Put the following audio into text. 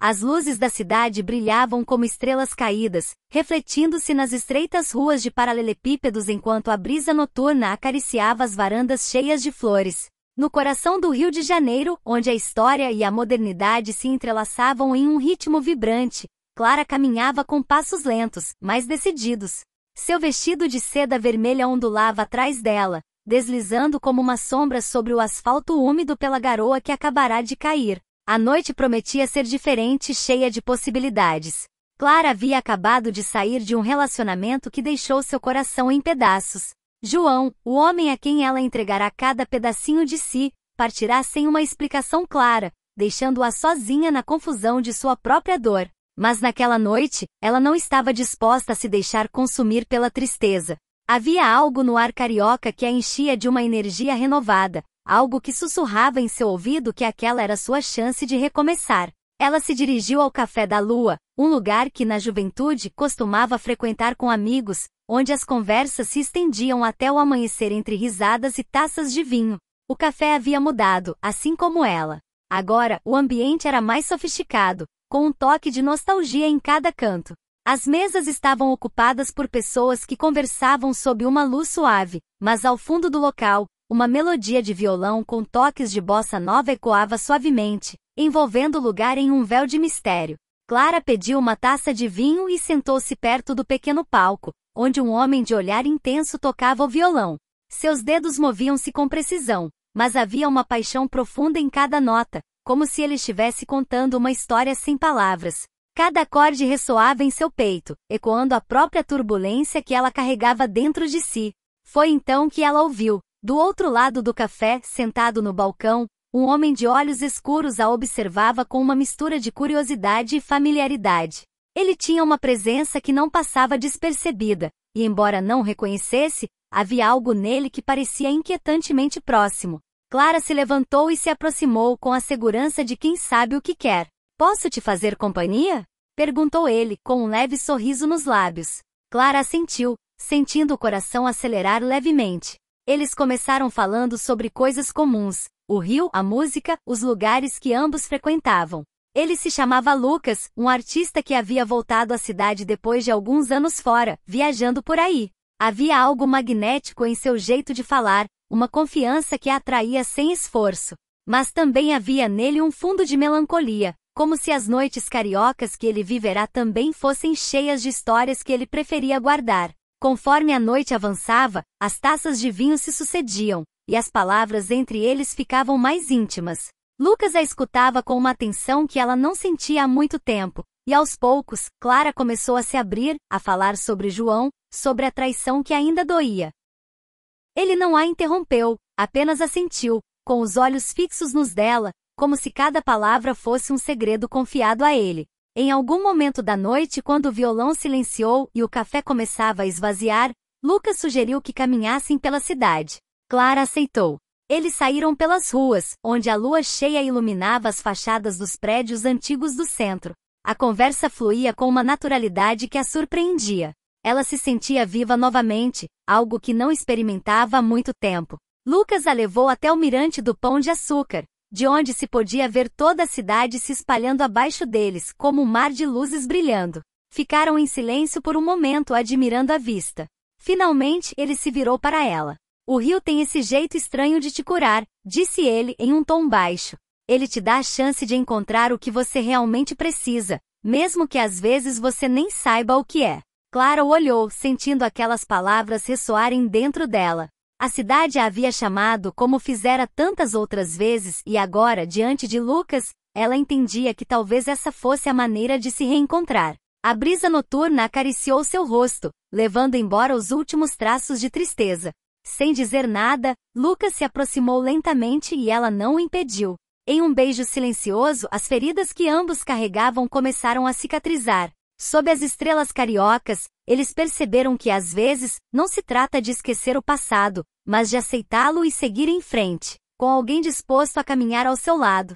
As luzes da cidade brilhavam como estrelas caídas, refletindo-se nas estreitas ruas de paralelepípedos enquanto a brisa noturna acariciava as varandas cheias de flores. No coração do Rio de Janeiro, onde a história e a modernidade se entrelaçavam em um ritmo vibrante, Clara caminhava com passos lentos, mas decididos. Seu vestido de seda vermelha ondulava atrás dela, deslizando como uma sombra sobre o asfalto úmido pela garoa que acabará de cair. A noite prometia ser diferente e cheia de possibilidades. Clara havia acabado de sair de um relacionamento que deixou seu coração em pedaços. João, o homem a quem ela entregará cada pedacinho de si, partirá sem uma explicação clara, deixando-a sozinha na confusão de sua própria dor. Mas naquela noite, ela não estava disposta a se deixar consumir pela tristeza. Havia algo no ar carioca que a enchia de uma energia renovada, algo que sussurrava em seu ouvido que aquela era sua chance de recomeçar. Ela se dirigiu ao Café da Lua, um lugar que na juventude costumava frequentar com amigos, onde as conversas se estendiam até o amanhecer entre risadas e taças de vinho. O café havia mudado, assim como ela. Agora, o ambiente era mais sofisticado, com um toque de nostalgia em cada canto. As mesas estavam ocupadas por pessoas que conversavam sob uma luz suave, mas ao fundo do local, uma melodia de violão com toques de bossa nova ecoava suavemente, envolvendo o lugar em um véu de mistério. Clara pediu uma taça de vinho e sentou-se perto do pequeno palco, onde um homem de olhar intenso tocava o violão. Seus dedos moviam-se com precisão, mas havia uma paixão profunda em cada nota, como se ele estivesse contando uma história sem palavras. Cada acorde ressoava em seu peito, ecoando a própria turbulência que ela carregava dentro de si. Foi então que ela ouviu, do outro lado do café, sentado no balcão, um homem de olhos escuros a observava com uma mistura de curiosidade e familiaridade. Ele tinha uma presença que não passava despercebida, e embora não reconhecesse, havia algo nele que parecia inquietantemente próximo. Clara se levantou e se aproximou com a segurança de quem sabe o que quer. "Posso te fazer companhia?" perguntou ele, com um leve sorriso nos lábios. Clara assentiu, sentindo o coração acelerar levemente. Eles começaram falando sobre coisas comuns: o rio, a música, os lugares que ambos frequentavam. Ele se chamava Lucas, um artista que havia voltado à cidade depois de alguns anos fora, viajando por aí. Havia algo magnético em seu jeito de falar, uma confiança que a atraía sem esforço. Mas também havia nele um fundo de melancolia, como se as noites cariocas que ele viverá também fossem cheias de histórias que ele preferia guardar. Conforme a noite avançava, as taças de vinho se sucediam, e as palavras entre eles ficavam mais íntimas. Lucas a escutava com uma atenção que ela não sentia há muito tempo, e aos poucos, Clara começou a se abrir, a falar sobre João, sobre a traição que ainda doía. Ele não a interrompeu, apenas assentiu, com os olhos fixos nos dela, como se cada palavra fosse um segredo confiado a ele. Em algum momento da noite, quando o violão silenciou e o café começava a esvaziar, Lucas sugeriu que caminhassem pela cidade. Clara aceitou. Eles saíram pelas ruas, onde a lua cheia iluminava as fachadas dos prédios antigos do centro. A conversa fluía com uma naturalidade que a surpreendia. Ela se sentia viva novamente, algo que não experimentava há muito tempo. Lucas a levou até o mirante do Pão de Açúcar, de onde se podia ver toda a cidade se espalhando abaixo deles, como um mar de luzes brilhando. Ficaram em silêncio por um momento admirando a vista. Finalmente, ele se virou para ela. "O rio tem esse jeito estranho de te curar", disse ele em um tom baixo. "Ele te dá a chance de encontrar o que você realmente precisa, mesmo que às vezes você nem saiba o que é." Clara o olhou, sentindo aquelas palavras ressoarem dentro dela. A cidade a havia chamado como fizera tantas outras vezes e agora, diante de Lucas, ela entendia que talvez essa fosse a maneira de se reencontrar. A brisa noturna acariciou seu rosto, levando embora os últimos traços de tristeza. Sem dizer nada, Lucas se aproximou lentamente e ela não o impediu. Em um beijo silencioso, as feridas que ambos carregavam começaram a cicatrizar. Sob as estrelas cariocas, eles perceberam que às vezes, não se trata de esquecer o passado, mas de aceitá-lo e seguir em frente, com alguém disposto a caminhar ao seu lado.